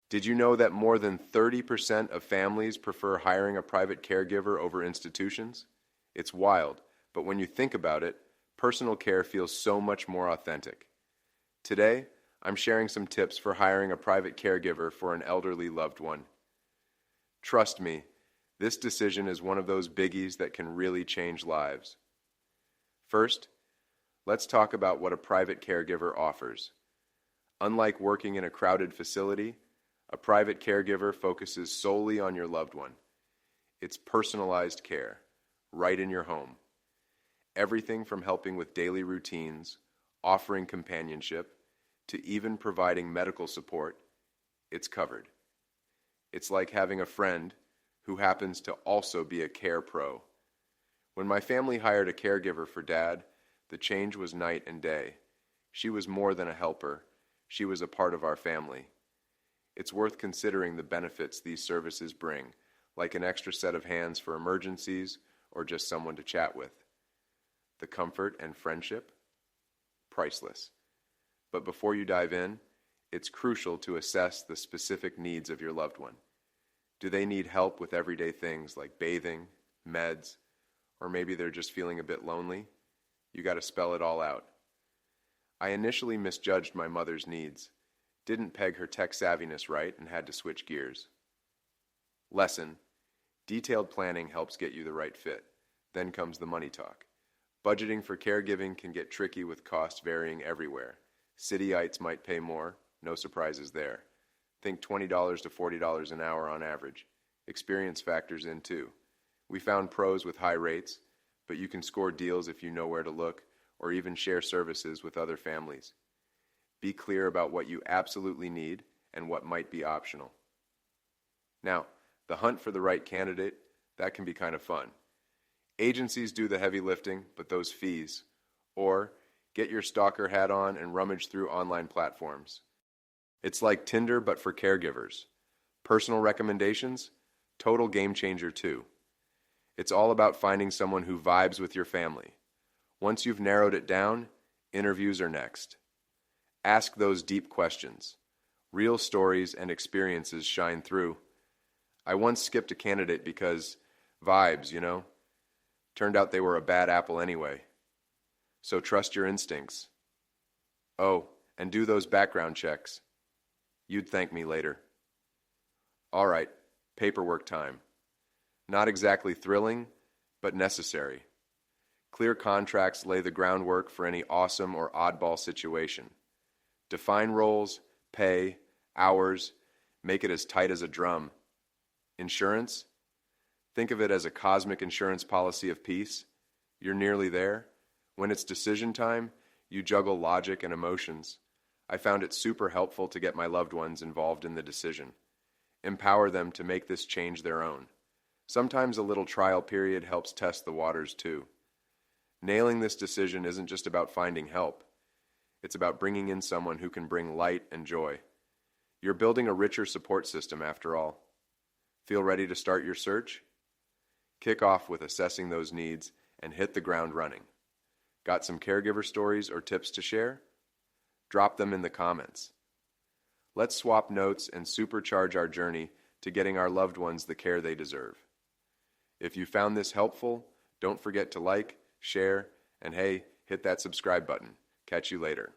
Did you know that more than 30% of families prefer hiring a private caregiver over institutions? It's wild, but when you think about it, personal care feels so much more authentic. Today, I'm sharing some tips for hiring a private caregiver for an elderly loved one. Trust me, this decision is one of those biggies that can really change lives. First, let's talk about what a private caregiver offers. Unlike working in a crowded facility, a private caregiver focuses solely on your loved one. It's personalized care, right in your home. Everything from helping with daily routines, offering companionship, to even providing medical support, it's covered. It's like having a friend who happens to also be a care pro. When my family hired a caregiver for Dad, the change was night and day. She was more than a helper. She was a part of our family. It's worth considering the benefits these services bring, like an extra set of hands for emergencies or just someone to chat with. The comfort and friendship? Priceless. But before you dive in, it's crucial to assess the specific needs of your loved one. Do they need help with everyday things like bathing, meds, or maybe they're just feeling a bit lonely? You got to spell it all out. I initially misjudged my mother's needs, didn't peg her tech savviness right, and had to switch gears. Lesson: detailed planning helps get you the right fit. Then comes the money talk. Budgeting for caregiving can get tricky with costs varying everywhere. Cityites might pay more, no surprises there. Think $20 to $40 an hour on average. Experience factors in too. We found pros with high rates, but you can score deals if you know where to look, or even share services with other families. Be clear about what you absolutely need and what might be optional. Now, the hunt for the right candidate, that can be kind of fun. Agencies do the heavy lifting, but those fees. Or get your stalker hat on and rummage through online platforms. It's like Tinder, but for caregivers. Personal recommendations? Total game changer too. It's all about finding someone who vibes with your family. Once you've narrowed it down, interviews are next. Ask those deep questions. Real stories and experiences shine through. I once skipped a candidate because vibes, Turned out they were a bad apple anyway. So trust your instincts. Oh, and do those background checks. You'd thank me later. All right, paperwork time. Not exactly thrilling, but necessary. Clear contracts lay the groundwork for any awesome or oddball situation. Define roles, pay, hours, make it as tight as a drum. Insurance? Think of it as a cosmic insurance policy of peace. You're nearly there. When it's decision time, you juggle logic and emotions. I found it super helpful to get my loved ones involved in the decision. Empower them to make this change their own. Sometimes a little trial period helps test the waters too. Nailing this decision isn't just about finding help. It's about bringing in someone who can bring light and joy. You're building a richer support system after all. Feel ready to start your search? Kick off with assessing those needs and hit the ground running. Got some caregiver stories or tips to share? Drop them in the comments. Let's swap notes and supercharge our journey to getting our loved ones the care they deserve. If you found this helpful, don't forget to like, share, and hey, hit that subscribe button. Catch you later.